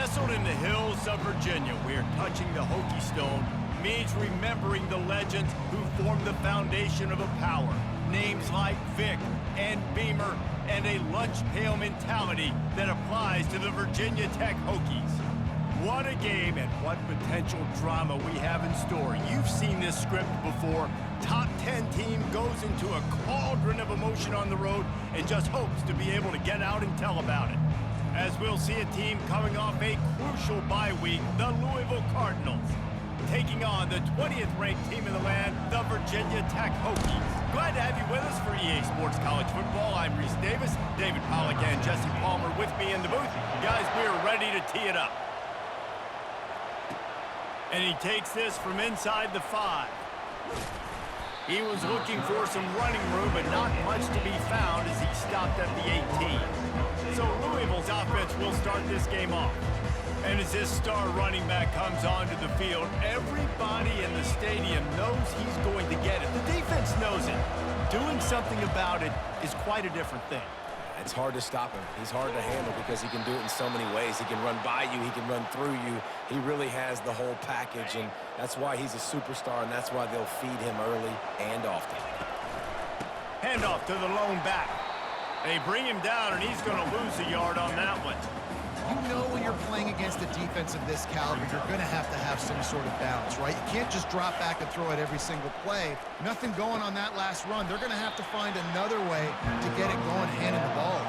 Nestled in the hills of Virginia, where touching the Hokie Stone means remembering the legends who formed the foundation of a power. Names like Vic and Beamer, and a lunch pail mentality that applies to the Virginia Tech Hokies. What a game and what potential drama we have in store. You've seen this script before. Top 10 team goes into a cauldron of emotion on the road and just hopes to be able to get out and tell about it. As we'll see a team coming off a crucial bye week, the Louisville Cardinals, taking on the 20th ranked team in the land, the Virginia Tech Hokies. Glad to have you with us for EA Sports College Football. I'm Reese Davis, David Pollack and Jesse Palmer with me in the booth. Guys, we are ready to tee it up. And he takes this from inside the 5. He was looking for some running room, but not much to be found as he stopped at the 18. So Louisville's offense will start this game off. And as this star running back comes onto the field, everybody in the stadium knows he's going to get it. The defense knows it. Doing something about it is quite a different thing. It's hard to stop him. He's hard to handle because he can do it in so many ways. He can run by you. He can run through you. He really has the whole package, and that's why he's a superstar, and that's why they'll feed him early and often. Handoff to the lone back. They bring him down, and he's going to lose a yard on that one. You know when you're playing against a defense of this caliber, you're going to have some sort of balance, right? You can't just drop back and throw it every single play. Nothing going on that last run. They're going to have to find another way to get it going, handing the ball.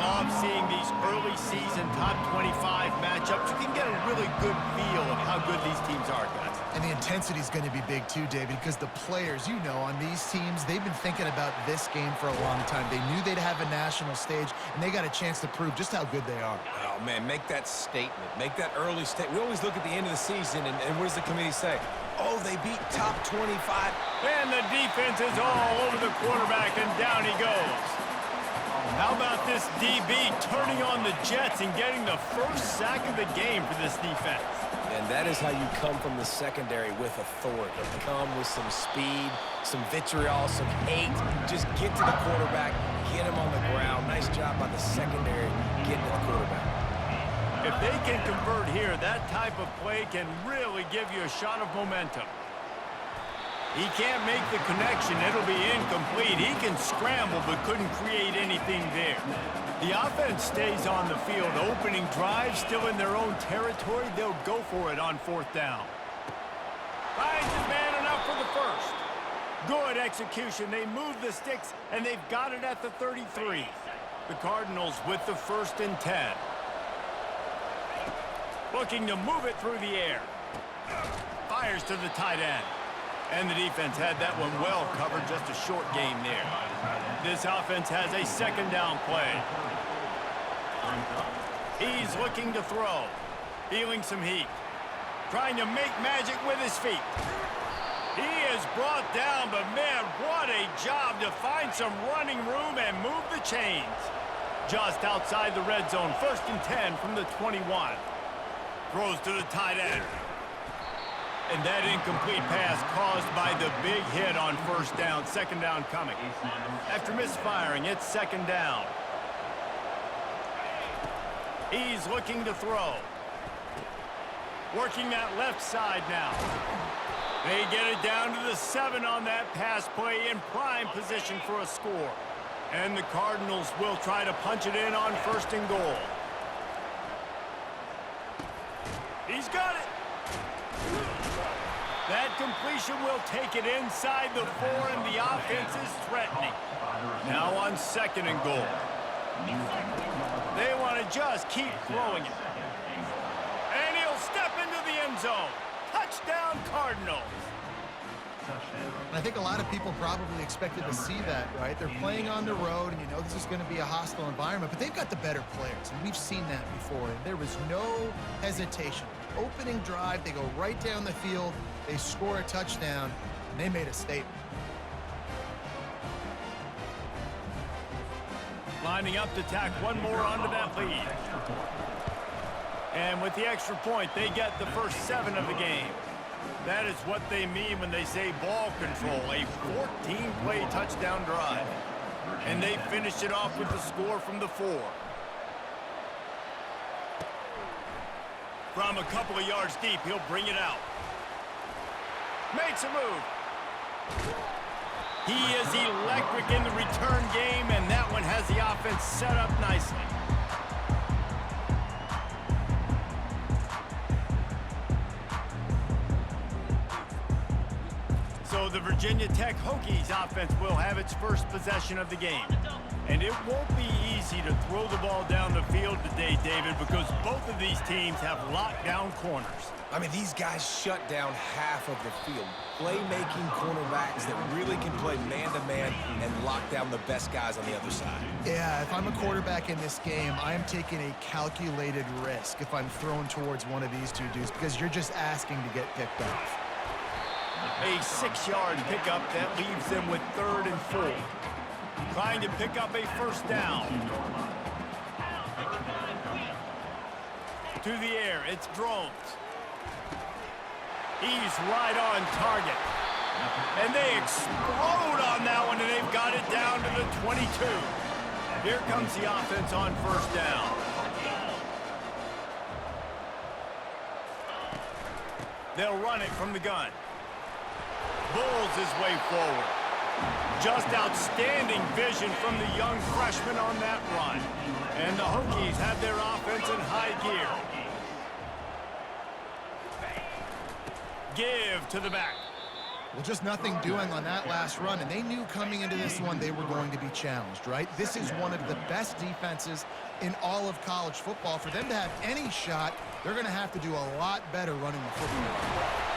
Love seeing these early season top 25 matchups. You can get a really good feel of how good these teams are, guys. And the intensity is going to be big too, David, because the players, you know, on these teams, they've been thinking about this game for a long time. They knew they'd have a national stage, and they got a chance to prove just how good they are. Oh, man, make that statement. Make that early statement. We always look at the end of the season, and what does the committee say? Oh, they beat top 25. And the defense is all over the quarterback, and down he goes. How about this DB turning on the Jets and getting the first sack of the game for this defense? And that is how you come from the secondary with authority. Come with some speed, some vitriol, some hate. Just get to the quarterback, get him on the ground. Nice job by the secondary getting to the quarterback. If they can convert here, that type of play can really give you a shot of momentum. He can't make the connection. It'll be incomplete. He can scramble but couldn't create anything there. The offense stays on the field. Opening drive, still in their own territory. They'll go for it on 4th down. Finds his man enough for the first. Good execution. They move the sticks, and they've got it at the 33. The Cardinals with the 1st and 10. Looking to move it through the air. Fires to the tight end. And the defense had that one well covered, just a short game there. This offense has a 2nd down play. He's looking to throw. Feeling some heat. Trying to make magic with his feet. He is brought down, but man, what a job to find some running room and move the chains. Just outside the red zone, 1st and 10 from the 21. Throws to the tight end. And that incomplete pass caused by the big hit on 1st down. 2nd down coming. After misfiring, it's 2nd down. He's looking to throw. Working that left side now. They get it down to the 7 on that pass play in prime position for a score. And the Cardinals will try to punch it in on 1st and goal. He's got it. That completion will take it inside the 4, and the offense is threatening. Now on 2nd and goal. They want to just keep throwing it. And he'll step into the end zone. Touchdown, Cardinals. And I think a lot of people probably expected to see that, right? They're playing on the road, and you know this is going to be a hostile environment, but they've got the better players, and we've seen that before. And there was no hesitation. Opening drive, they go right down the field, they score a touchdown, and they made a statement. Lining up to tack one more onto that lead. And with the extra point, they get the first 7 of the game. That is what they mean when they say ball control, a 14-play touchdown drive. And they finished it off with the score from the 4. From a couple of yards deep, he'll bring it out. Makes a move. He is electric in the return game, and that one has the offense set up nicely. So the Virginia Tech Hokies offense will have its first possession of the game. And it won't be easy to throw the ball down the field today, David, because both of these teams have lockdown corners. I mean, these guys shut down half of the field. Playmaking cornerbacks that really can play man-to-man and lock down the best guys on the other side. Yeah, if I'm a quarterback in this game, I am taking a calculated risk if I'm thrown towards one of these two dudes because you're just asking to get picked off. A 6-yard pickup that leaves them with 3rd and 4. Trying to pick up a first down. To the air, it's Drones. He's right on target. And they explode on that one, and they've got it down to the 22. Here comes the offense on first down. They'll run it from the gun. Bulls his way forward. Just outstanding vision from the young freshman on that run. And the Hokies have their offense in high gear. Give to the back. Well, just nothing doing on that last run, and they knew coming into this one they were going to be challenged, right? This is one of the best defenses in all of college football. For them to have any shot, they're going to have to do a lot better running the football.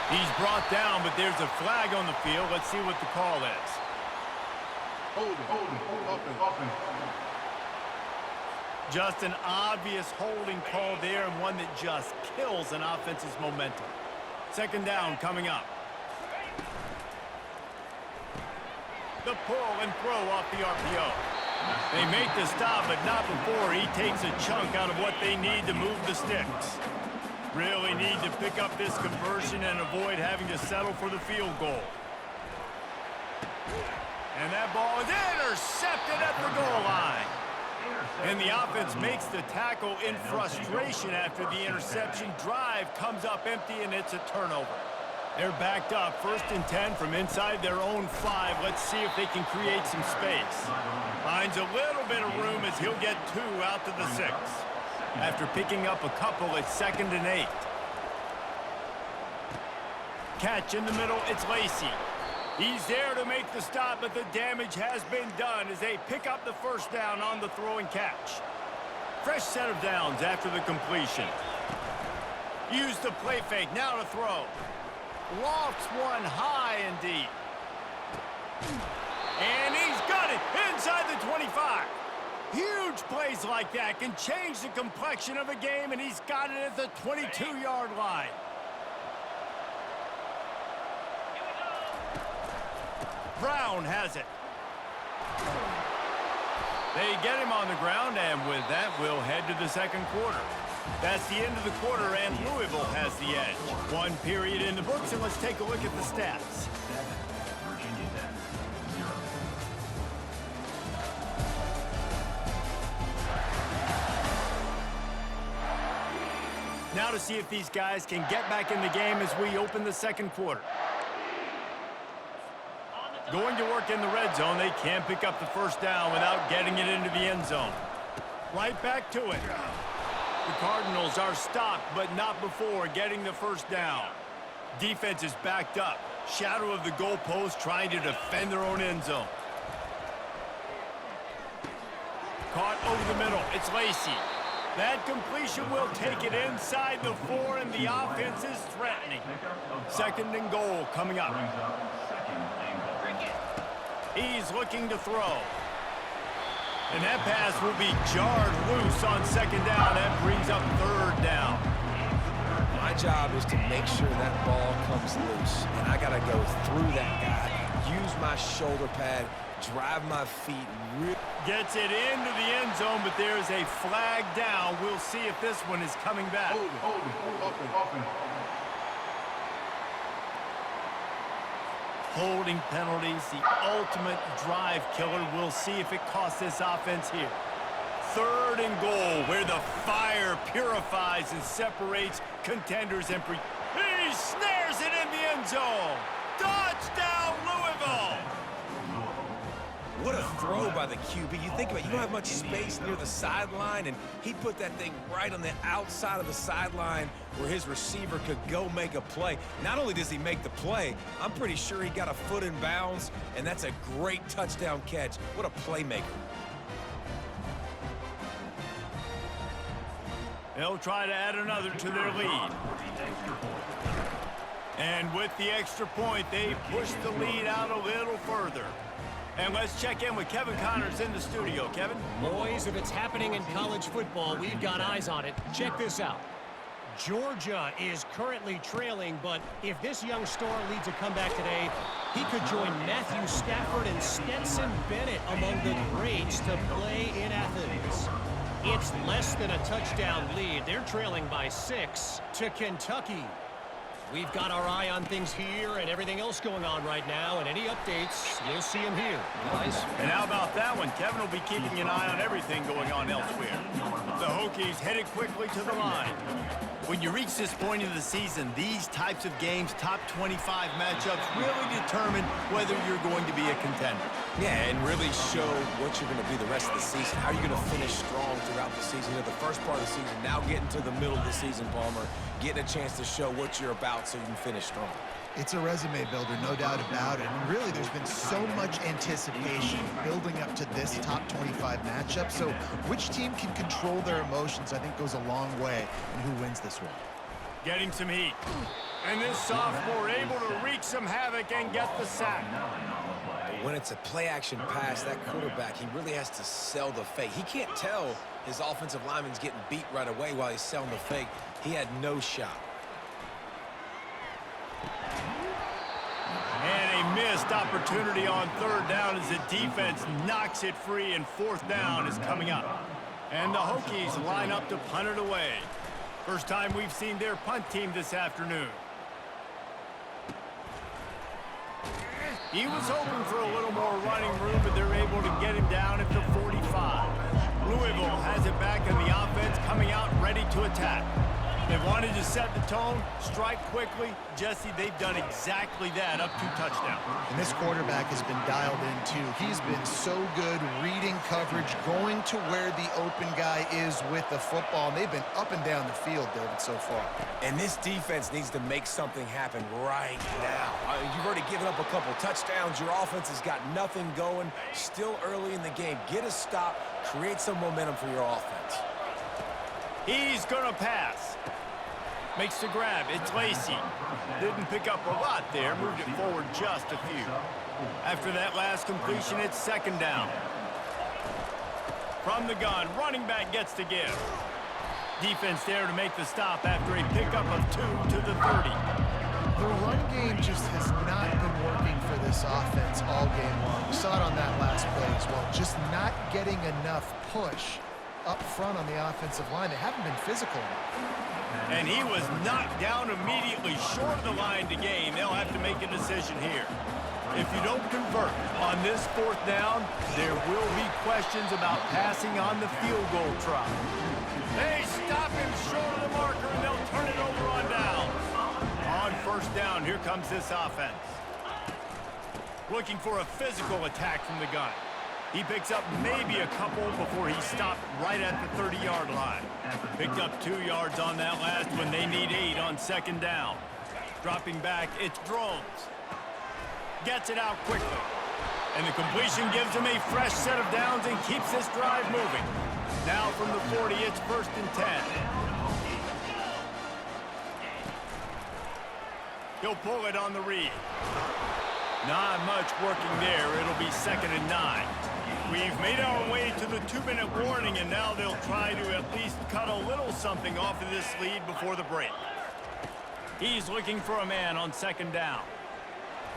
He's brought down, but there's a flag on the field. Let's see what the call is. Hold it. Just an obvious holding call there, and one that just kills an offense's momentum. Second down coming up. The pull and throw off the RPO. They make the stop, but not before he takes a chunk out of what they need to move the sticks. Really need to pick up this conversion and avoid having to settle for the field goal. And that ball is intercepted at the goal line. And the offense makes the tackle in frustration after the interception. Drive comes up empty, and it's a turnover. They're backed up, 1st and 10 from inside their own 5. Let's see if they can create some space. Finds a little bit of room as he'll get 2 out to the 6. After picking up a couple, it's 2nd and 8. Catch in the middle, it's Lacey. He's there to make the stop, but the damage has been done as they pick up the first down on the throw and catch. Fresh set of downs after the completion. Use the play fake, now to throw. Lofts one high and deep. And he's got it inside the 25. Huge plays like that can change the complexion of a game, and he's got it at the 22-yard line. Brown has it. They get him on the ground, and with that, we'll head to the second quarter. That's the end of the quarter, and Louisville has the edge. 1 period in the books, and let's take a look at the stats. Now to see if these guys can get back in the game as we open the second quarter. Going to work in the red zone. They can't pick up the first down without getting it into the end zone. Right back to it. The Cardinals are stopped, but not before getting the first down. Defense is backed up. Shadow of the goalpost, trying to defend their own end zone. Caught over the middle. It's Lacey. That completion will take it inside the 4, and the offense is threatening. 2nd and goal coming up. He's looking to throw. And that pass will be jarred loose on 2nd down. That brings up 3rd down. My job is to make sure that ball comes loose. And I got to go through that guy, use my shoulder pad, drive my feet. Gets it into the end zone, but there's a flag down. We'll see if this one is coming back. Hold it. Holding penalties, the ultimate drive killer. We'll see if it costs this offense here. 3rd and goal, where the fire purifies and separates contenders and he snares it in the end zone. Touchdown, Louisville! What a throw by the QB. You think about it, you don't have much space near the sideline, and he put that thing right on the outside of the sideline where his receiver could go make a play. Not only does he make the play, I'm pretty sure he got a foot in bounds, and that's a great touchdown catch. What a playmaker. They'll try to add another to their lead. And with the extra point, they push the lead out a little further. And let's check in with Kevin Connors in the studio. Kevin? Boys, if it's happening in college football, we've got eyes on it. Check this out. Georgia is currently trailing, but if this young star leads a comeback today, he could join Matthew Stafford and Stetson Bennett among the greats to play in Athens. It's less than a touchdown lead. They're trailing by 6 to Kentucky. We've got our eye on things here and everything else going on right now, and any updates, you'll see them here. Guys? And how about that one? Kevin will be keeping an eye on everything going on elsewhere. The Hokies headed quickly to the line. When you reach this point in the season, these types of games, top 25 matchups, really determine whether you're going to be a contender. Yeah, and really show what you're going to be the rest of the season. How are you going to finish strong throughout the season? You know, the first part of the season, now getting to the middle of the season, Palmer, getting a chance to show what you're about so you can finish strong. It's a resume builder, no doubt about it. And really, there's been so much anticipation building up to this top 25 matchup. So which team can control their emotions, I think, goes a long way in who wins this one. Getting some heat. And this sophomore able to wreak some havoc and get the sack. But when it's a play-action pass, that quarterback, he really has to sell the fake. He can't tell his offensive lineman's getting beat right away while he's selling the fake. He had no shot. And a missed opportunity on 3rd down as the defense knocks it free, and 4th down is coming up. And the Hokies line up to punt it away. First time we've seen their punt team this afternoon. He was hoping for a little more running room, but they're able to get him down at the 45. Louisville has it back, and the offense coming out ready to attack. They wanted to set the tone, strike quickly. Jesse, they've done exactly that, up to touchdown. And this quarterback has been dialed in, too. He's been so good reading coverage, going to where the open guy is with the football. And they've been up and down the field, David, so far. And this defense needs to make something happen right now. You've already given up a couple touchdowns. Your offense has got nothing going. Still early in the game. Get a stop. Create some momentum for your offense. He's going to pass. Makes the grab. It's Lacey. Didn't pick up a lot there. Moved it forward just a few. After that last completion, it's 2nd down. From the gun, running back gets the give. Defense there to make the stop after a pickup of 2 to the 30. The run game just has not been working for this offense all game long. We saw it on that last play as well. Just not getting enough push up front on the offensive line. They haven't been physical enough. And he was knocked down immediately short of the line to gain. They'll have to make a decision here. If you don't convert on this 4th down, there will be questions about passing on the field goal try. They stop him short of the marker, and they'll turn it over on downs. On 1st down, here comes this offense. Looking for a physical attack from the gun. He picks up maybe a couple before he stopped right at the 30-yard line. Picked up 2 yards on that last one. They need 8 on 2nd down. Dropping back, it's Drones. Gets it out quickly. And the completion gives him a fresh set of downs and keeps this drive moving. Now from the 40, it's 1st and 10. He'll pull it on the read. Not much working there. It'll be 2nd and 9. We've made our way to the 2-minute warning, and now they'll try to at least cut a little something off of this lead before the break. He's looking for a man on 2nd down.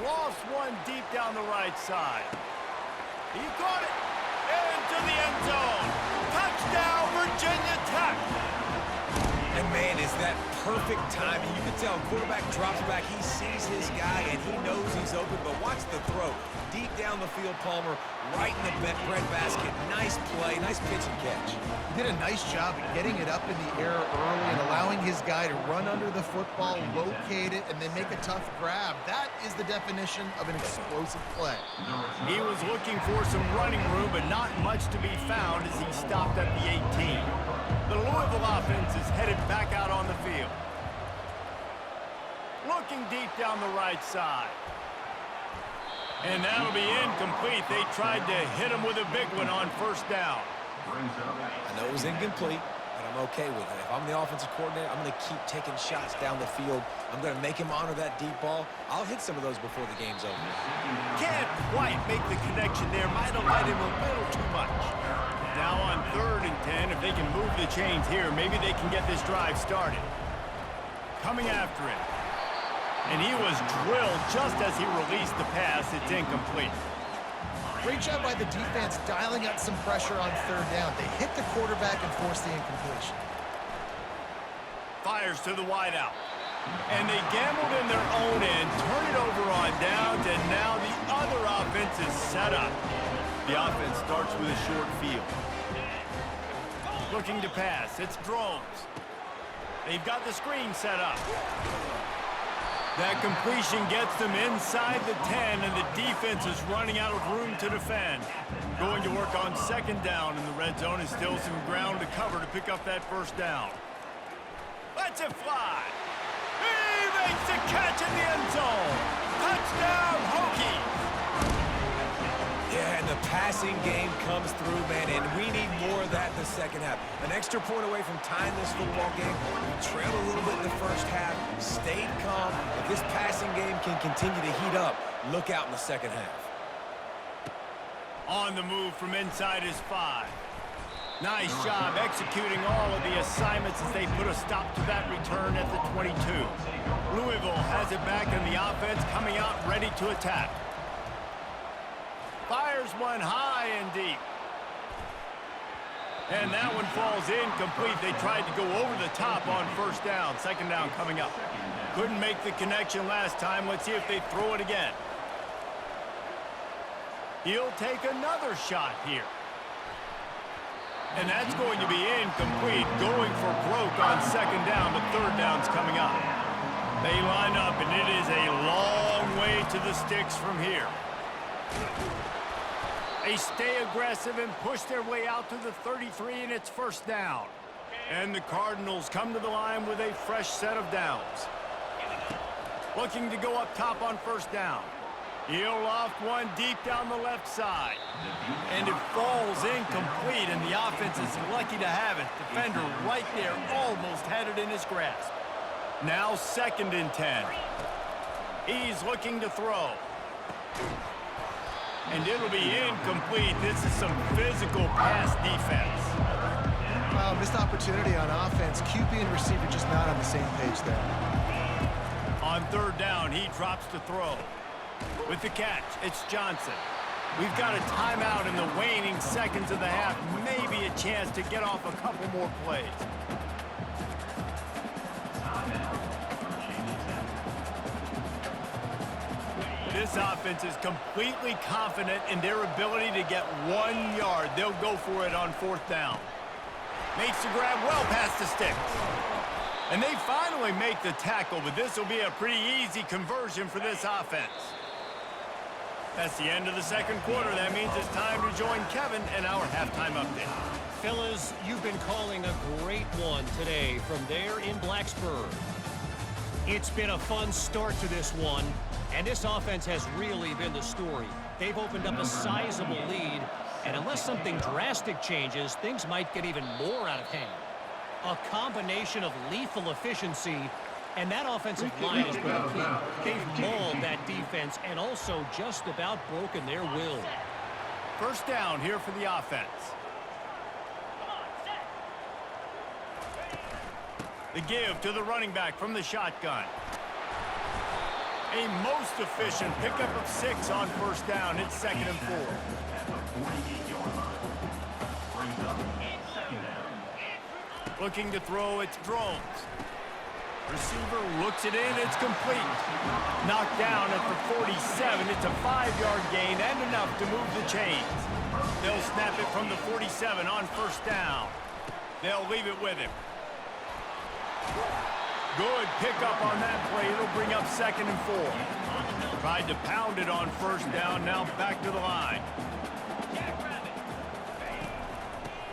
Lost one deep down the right side. He caught it into the end zone. Touchdown, Virginia Tech. And man, is that perfect timing. You can tell quarterback drops back. He sees his guy, and he knows he's open. But watch the throw. Deep down the field, Palmer. right in the breadbasket. Nice play, nice pitch and catch. He did a nice job of getting it up in the air early and allowing his guy to run under the football, locate it, and then make a tough grab. That is the definition of an explosive play. He was looking for some running room, but not much to be found as he stopped at the 18. The Louisville offense is headed back out on the field. Looking deep down the right side. And that'll be incomplete. They tried to hit him with a big one on first down. I know it was incomplete, but I'm okay with it. If I'm the offensive coordinator, I'm going to keep taking shots down the field. I'm going to make him honor that deep ball. I'll hit some of those before the game's over. Can't quite make the connection there. Might have let him a little too much. Now on 3rd and 10, if they can move the chains here, maybe they can get this drive started. Coming after it. And he was drilled just as he released the pass. It's incomplete. Great job by the defense dialing up some pressure on 3rd down. They hit the quarterback and forced the incompletion. Fires to the wideout. And they gambled in their own end, turn it over on downs, and now the other offense is set up. The offense starts with a short field. Looking to pass. It's Drones. They've got the screen set up. That completion gets them inside the 10, and the defense is running out of room to defend. Going to work on 2nd down, and the red zone is still some ground to cover to pick up that 1st down. Lets it fly. He makes the catch in the end zone. Touchdown, Hokies. Yeah, and the passing game comes through, man, and we need more of that in the 2nd half. An extra point away from tying this football game. We trailed a little bit in the 1st half, stayed calm. If this passing game can continue to heat up, look out in the 2nd half. On the move from inside his 5. Nice job executing all of the assignments as they put a stop to that return at the 22. Louisville has it back, and the offense coming out ready to attack. Fires one high and deep. And that one falls incomplete. They tried to go over the top on 1st down. 2nd down coming up. Couldn't make the connection last time. Let's see if they throw it again. He'll take another shot here. And that's going to be incomplete. Going for broke on 2nd down, but 3rd down's coming up. They line up, and it is a long way to the sticks from here. They stay aggressive and push their way out to the 33, and it's 1st down. And the Cardinals come to the line with a fresh set of downs. Looking to go up top on 1st down. He'll loft one deep down the left side. And it falls incomplete, and the offense is lucky to have it. Defender right there almost had it in his grasp. Now 2nd and 10. He's looking to throw. And it'll be incomplete. This is some physical pass defense. Wow, missed opportunity on offense. QB and receiver just not on the same page there. On 3rd down, he drops to throw. With the catch, it's Johnson. We've got a timeout in the waning seconds of the half. Maybe a chance to get off a couple more plays. This offense is completely confident in their ability to get 1 yard. They'll go for it on 4th down. Makes the grab well past the sticks. And they finally make the tackle, but this will be a pretty easy conversion for this offense. That's the end of the 2nd quarter. That means it's time to join Kevin in our halftime update. Fellas, you've been calling a great one today from there in Blacksburg. It's been a fun start to this one, and this offense has really been the story. They've opened up a sizable lead, and unless something drastic changes, things might get even more out of hand. A combination of lethal efficiency, and that offensive line has been key. They've mauled that defense and also just about broken their will. 1st down here for the offense. The give to the running back from the shotgun. A most efficient pickup of 6 on 1st down. It's 2nd and 4. Looking to throw, it's Drones. Receiver looks it in. It's complete. Knocked down at the 47. It's a 5-yard gain and enough to move the chains. They'll snap it from the 47 on first down. They'll leave it with him. Good pickup on that play. It'll bring up 2nd and 4. Tried to pound it on first down. Now back to the line.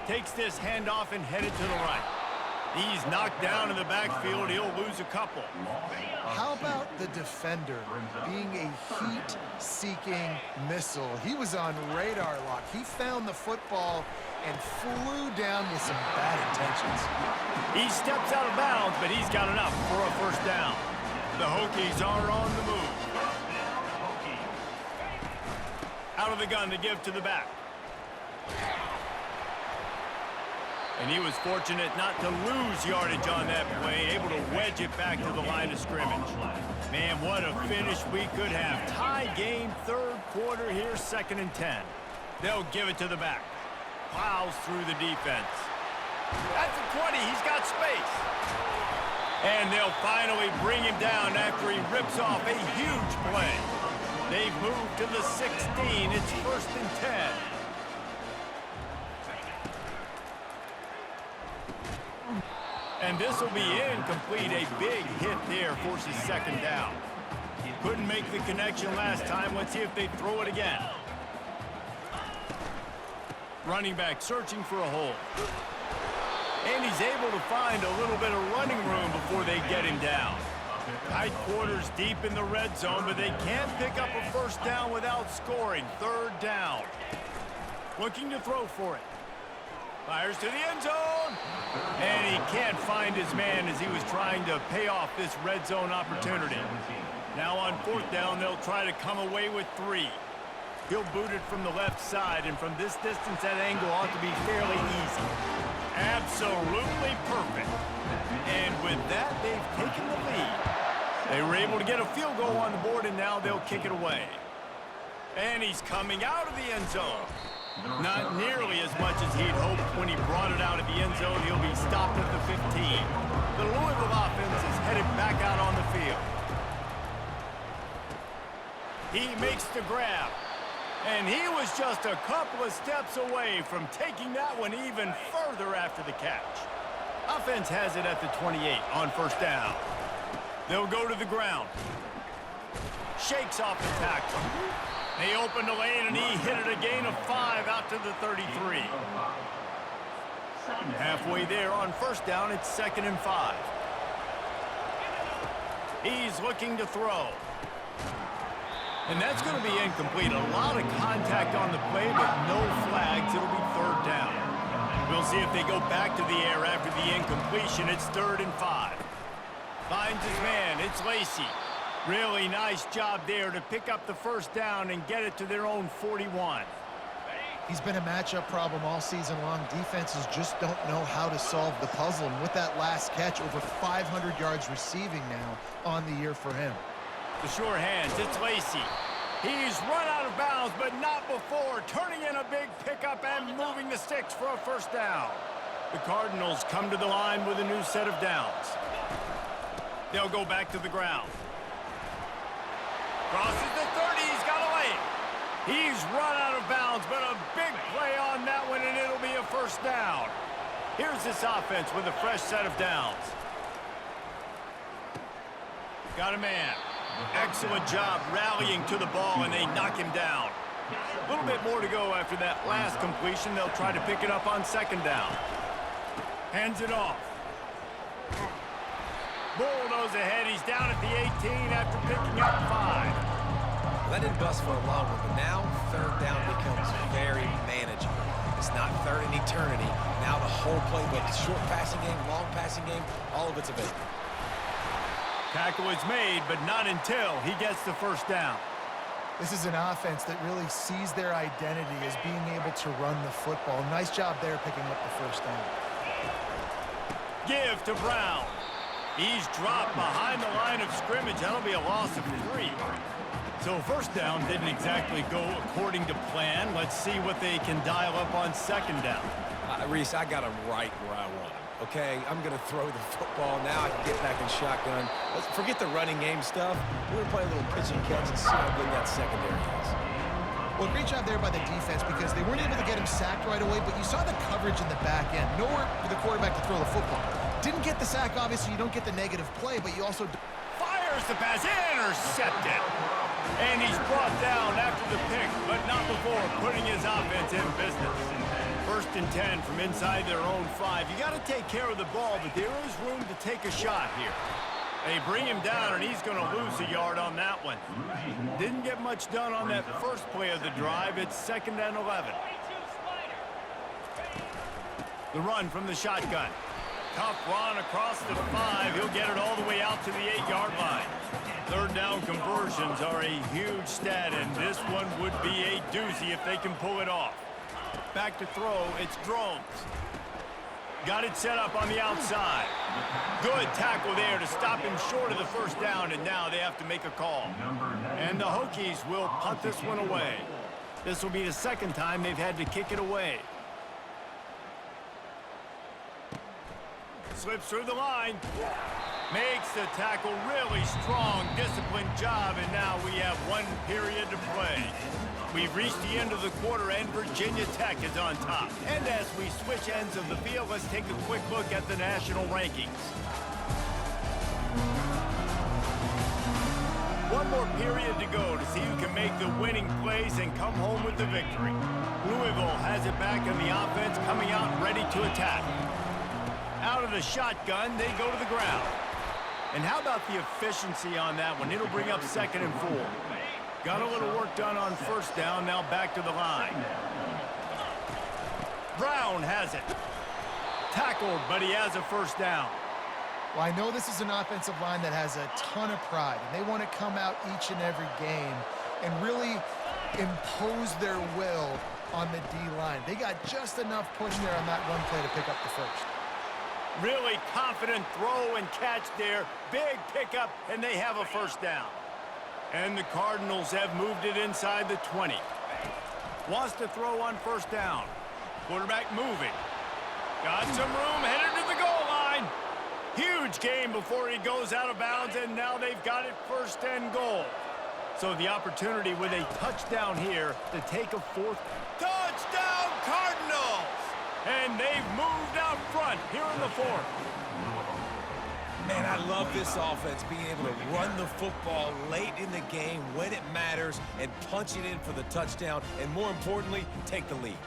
Takes this handoff and headed to the right. He's knocked down in the backfield. He'll lose a couple. How about the defender being a heat-seeking missile? He was on radar lock. He found the football and flew down with some bad intentions. He steps out of bounds, but he's got enough for a first down. The Hokies are on the move. Out of the gun to give to the back. And he was fortunate not to lose yardage on that play, able to wedge it back to the line of scrimmage. Man, what a finish we could have. Tie game, 3rd quarter here, 2nd and 10. They'll give it to the back. Plows through the defense. That's the 20. He's got space. And they'll finally bring him down after he rips off a huge play. They've moved to the 16. It's 1st and 10. And this will be incomplete. A big hit there forces 2nd down. Couldn't make the connection last time. Let's see if they throw it again. Running back searching for a hole. And he's able to find a little bit of running room before they get him down. Tight quarters deep in the red zone, but they can't pick up a first down without scoring. 3rd down. Looking to throw for it. Fires to the end zone. And he can't find his man as he was trying to pay off this red zone opportunity. Now on 4th down, they'll try to come away with 3. He'll boot it from the left side, and from this distance, that angle ought to be fairly easy. Absolutely perfect. And with that, they've taken the lead. They were able to get a field goal on the board, and now they'll kick it away. And he's coming out of the end zone. Not nearly as much as he'd hoped when he brought it out of the end zone. He'll be stopped at the 15. The Louisville offense is headed back out on the field. He makes the grab. And he was just a couple of steps away from taking that one even further after the catch. Offense has it at the 28 on first down. They'll go to the ground. Shakes off the tackle. They opened the lane, and he hit it a gain of 5 out to the 33. Halfway there on first down, it's 2nd and 5. He's looking to throw. And that's going to be incomplete. A lot of contact on the play, but no flags. It'll be 3rd down. We'll see if they go back to the air after the incompletion. It's 3rd and 5. Finds his man. It's Lacey. Really nice job there to pick up the first down and get it to their own 41. He's been a matchup problem all season long. Defenses just don't know how to solve the puzzle. And with that last catch, over 500 yards receiving now on the year for him. The sure hands, it's Lacey. He's run out of bounds, but not before turning in a big pickup and moving the sticks for a first down. The Cardinals come to the line with a new set of downs. They'll go back to the ground. Crosses the 30, he's got a lane. He's run out of bounds, but a big play on that one, and it'll be a first down. Here's this offense with a fresh set of downs. Got a man. Excellent job rallying to the ball, and they knock him down. A little bit more to go after that last completion. They'll try to pick it up on 2nd down. Hands it off. Bulldoze ahead. He's down at the 18 after picking up 5. Let it bust for a long one, but now 3rd down becomes very manageable. It's not 3rd in eternity. Now the whole playbook, short passing game, long passing game, all of it's available. Tackle is made, but not until he gets the first down. This is an offense that really sees their identity as being able to run the football. Nice job there picking up the first down. Give to Brown. He's dropped behind the line of scrimmage. That'll be a loss of 3. So first down didn't exactly go according to plan. Let's see what they can dial up on 2nd down. Reese, I got him right where I want him. okay? I'm going to throw the football. Now I can get back in shotgun. Let's forget the running game stuff. We're going to play a little pitch and catch and see how good that secondary is. Well, great job there by the defense because they weren't able to get him sacked right away, but you saw the coverage in the back end. Nowhere for the quarterback to throw the football. Didn't get the sack, obviously. You don't get the negative play, but you also... Fires the pass, intercepted. And he's brought down after the pick, but not before putting his offense in business. 1st and 10 from inside their own 5. You got to take care of the ball, but there is room to take a shot here. They bring him down, and he's going to lose a yard on that one. Didn't get much done on that first play of the drive. It's 2nd and 11. The run from the shotgun. Tough run across the 5. He'll get it all the way out to the 8-yard line. 3rd down conversions are a huge stat, and this one would be a doozy if they can pull it off. Back to throw, it's Drones. Got it set up on the outside. Good tackle there to stop him short of the 1st down, and now they have to make a call. And the Hokies will punt this one away. This will be the 2nd time they've had to kick it away. Slips through the line. Makes the tackle really strong, disciplined job, and now we have 1 period to play. We've reached the end of the quarter, and Virginia Tech is on top. And as we switch ends of the field, let's take a quick look at the national rankings. 1 more period to go to see who can make the winning plays and come home with the victory. Louisville has it back on the offense, coming out ready to attack. Out of the shotgun, they go to the ground. And how about the efficiency on that one? It'll bring up 2nd and 4. Got a little work done on 1st down, now back to the line. Brown has it. Tackled, but he has a 1st down. Well, I know this is an offensive line that has a ton of pride, and they want to come out each and every game and really impose their will on the D-line. They got just enough push there on that one play to pick up the 1st. Really confident throw and catch there. Big pickup, and they have a 1st down. And the Cardinals have moved it inside the 20. Wants to throw on 1st down. Quarterback moving. Got some room, headed to the goal line. Huge game before he goes out of bounds, and now they've got it 1st and goal. So the opportunity with a touchdown here to take a 4th. Touchdown, Cardinals! And they've moved out front here in the 4th. Man, I love this offense, being able to run the football late in the game when it matters and punch it in for the touchdown, and more importantly, take the lead.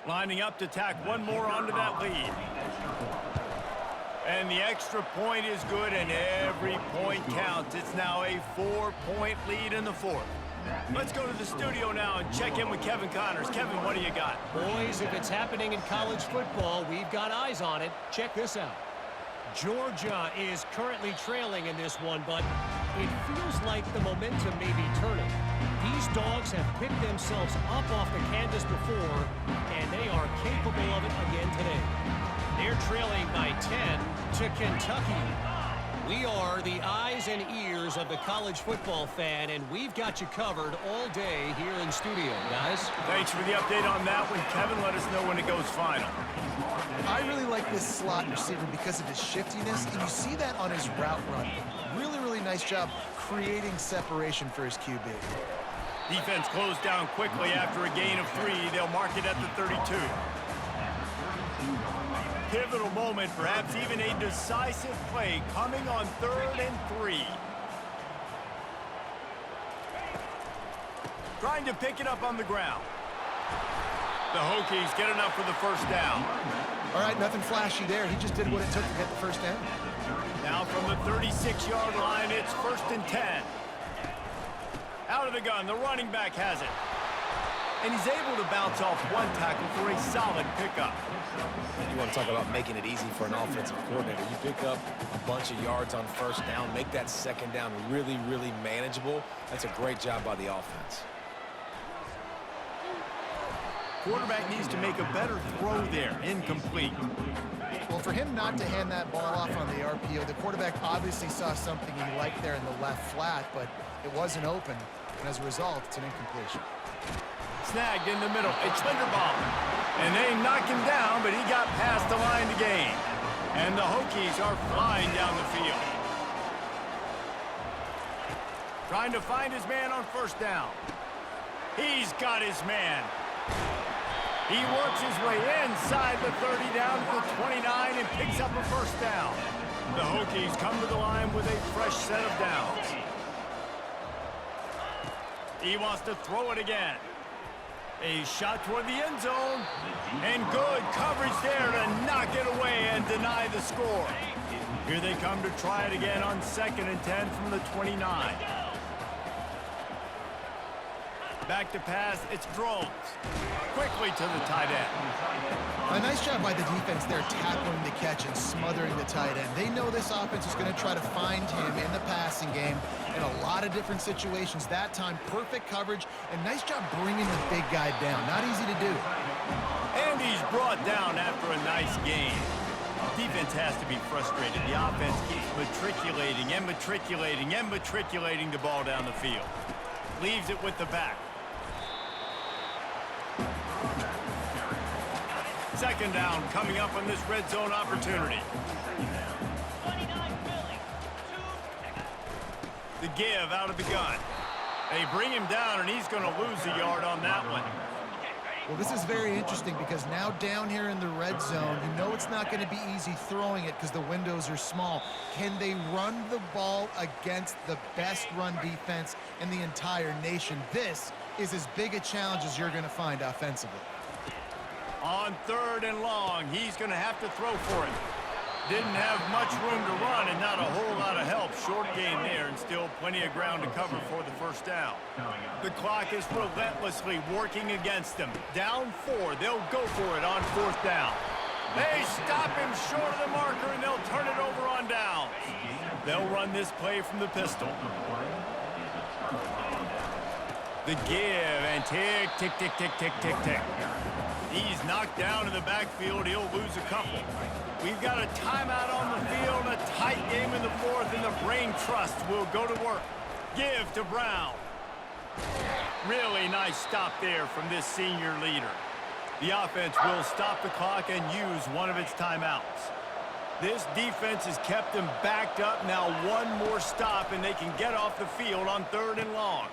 Lining up to tack 1 more onto that lead. And the extra point is good, and every point counts. It's now a 4-point lead in the 4th. Let's go to the studio now and check in with Kevin Connors. Kevin, what do you got? Boys, if it's happening in college football, we've got eyes on it. Check this out. Georgia is currently trailing in this one, but it feels like the momentum may be turning. These dogs have picked themselves up off the canvas before, and they are capable of it again today. They're trailing by 10 to Kentucky. We are the eyes and ears of the college football fan, and we've got you covered all day here in studio, guys. Thanks for the update on that one, Kevin. Let us know when it goes final. I really like this slot receiver because of his shiftiness, and you see that on his route run. Really, really nice job creating separation for his QB. Defense closed down quickly after a gain of 3. They'll mark it at the 32. Pivotal moment, perhaps even a decisive play coming on 3rd and 3. Trying to pick it up on the ground. The Hokies get enough for the 1st down. All right, nothing flashy there. He just did what it took to get the 1st down. Now from the 36-yard line, it's 1st and 10. Out of the gun, the running back has it. and he's able to bounce off one tackle for a solid pickup. You want to talk about making it easy for an offensive coordinator. You pick up a bunch of yards on first down, make that second down really, really manageable. That's a great job by the offense. Quarterback needs to make a better throw there. Incomplete. Well, for him not to hand that ball off on the RPO, the quarterback obviously saw something he liked there in the left flat, but it wasn't open, and as a result, it's an incompletion. Snagged in the middle. It's Linderbaum. And they knock him down, but he got past the line to gain. And the Hokies are flying down the field. Trying to find his man on first down. He's got his man. He works his way inside the 30 down to the 29 and picks up a first down. The Hokies come to the line with a fresh set of downs. He wants to throw it again. A shot toward the end zone. And good coverage there to knock it away and deny the score. Here they come to try it again on 2nd and 10 from the 29. Back to pass, it's Drones. Quickly to the tight end. A nice job by the defense there tackling the catch and smothering the tight end. They know this offense is going to try to find him in the passing game in a lot of different situations. That time, perfect coverage and nice job bringing the big guy down. Not easy to do. And he's brought down after a nice game. Defense has to be frustrated. The offense keeps matriculating and matriculating and matriculating the ball down the field. Leaves it with the back. Second down coming up on this red zone opportunity. The give out of the gun. They bring him down, and he's going to lose a yard on that one. Well, this is very interesting because now down here in the red zone, you know it's not going to be easy throwing it because the windows are small. Can they run the ball against the best run defense in the entire nation? This is as big a challenge as you're going to find offensively. On 3rd and long, he's going to have to throw for it. Didn't have much room to run and not a whole lot of help. Short gain there and still plenty of ground to cover for the first down. The clock is relentlessly working against them. Down 4. They'll go for it on 4th down. They stop him short of the marker and they'll turn it over on downs. They'll run this play from the pistol. The give and tick, tick, tick, tick, tick, tick, tick. He's knocked down in the backfield. He'll lose a couple. We've got a timeout on the field, a tight game in the 4th, and the Brain Trust will go to work. Give to Brown. Really nice stop there from this senior leader. The offense will stop the clock and use one of its timeouts. This defense has kept them backed up. Now one more stop, and they can get off the field on 3rd and long.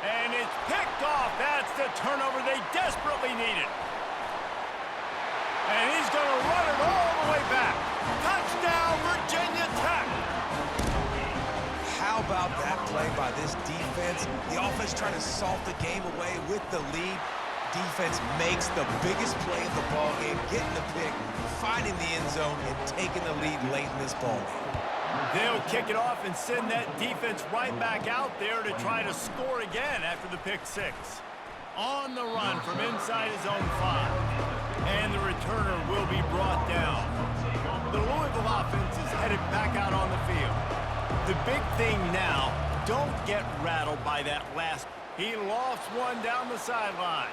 And it's picked off. That's the turnover they desperately needed. And he's going to run it all the way back. Touchdown, Virginia Tech. How about that play by this defense? The offense trying to salt the game away with the lead. Defense makes the biggest play of the ball game, getting the pick, finding the end zone, and taking the lead late in this ball game. They'll kick it off and send that defense right back out there to try to score again after the pick 6. On the run from inside his own 5. And the returner will be brought down. The Louisville offense is headed back out on the field. The big thing now, don't get rattled by that last. He lofts one down the sideline.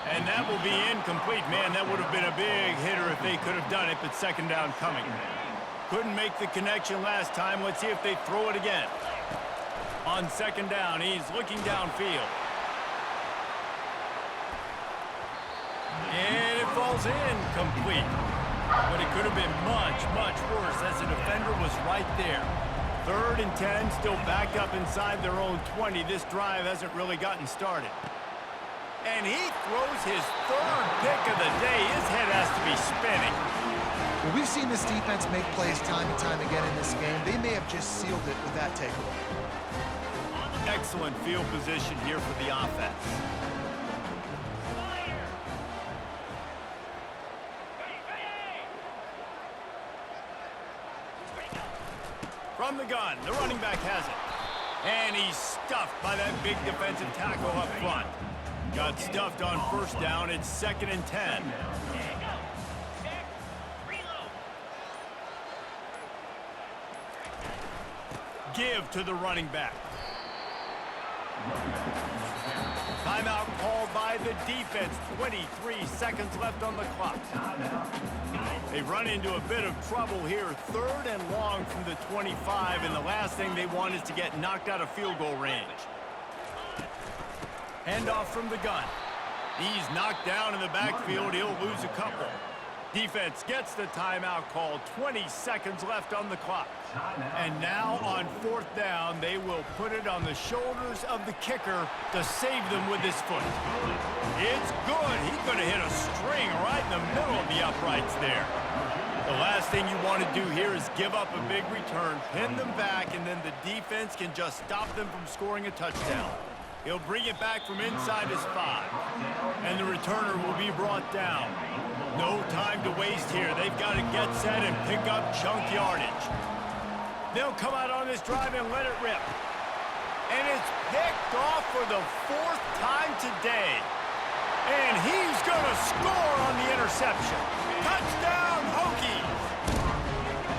And that will be incomplete. Man, that would have been a big hitter if they could have done it, but 2nd down coming. Couldn't make the connection last time. Let's see if they throw it again. On 2nd down, he's looking downfield. And it falls in complete. But it could have been much, much worse as the defender was right there. 3rd and 10, still backed up inside their own 20. This drive hasn't really gotten started. And he throws his 3rd pick of the day. His head has to be spinning. Well, we've seen this defense make plays time and time again in this game. They may have just sealed it with that takeaway. Excellent field position here for the offense. From the gun, the running back has it. And he's stuffed by that big defensive tackle up front. Got stuffed on first down. It's 2nd and 10. Give to the running back. Timeout called by the defense. 23 seconds left on the clock. They run into a bit of trouble here. 3rd and long from the 25, and the last thing they want is to get knocked out of field goal range. Handoff from the gun. He's knocked down in the backfield. He'll lose a couple. Defense gets the timeout call. 20 seconds left on the clock. And now on 4th down, they will put it on the shoulders of the kicker to save them with his foot. It's good. He could have hit a string right in the middle of the uprights there. The last thing you want to do here is give up a big return, pin them back, and then the defense can just stop them from scoring a touchdown. He'll bring it back from inside his 5. And the returner will be brought down. No time to waste here. They've got to get set and pick up chunk yardage. They'll come out on this drive and let it rip. And it's picked off for the 4th time today. And he's going to score on the interception. Touchdown, Hokies!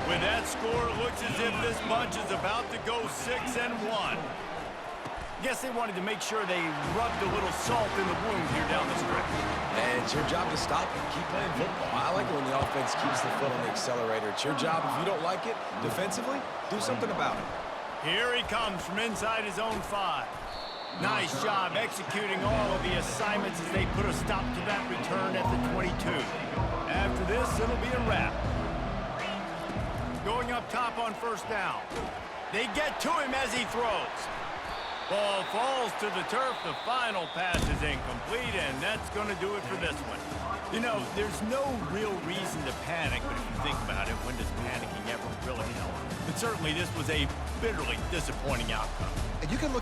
With that score, it looks as if this bunch is about to go 6-1. Guess they wanted to make sure they rubbed a little salt in the wound here down the stretch. And it's your job to stop it. Keep playing football. I like it when the offense keeps the foot on the accelerator. It's your job. If you don't like it defensively, do something about it. Here he comes from inside his own 5. Nice job executing all of the assignments as they put a stop to that return at the 22. After this, it'll be a wrap. Going up top on 1st down. They get to him as he throws. Ball falls to the turf. The final pass is incomplete, and that's going to do it for this one. You know, there's no real reason to panic, but if you think about it, when does panicking ever really help? But certainly this was a bitterly disappointing outcome. And you can look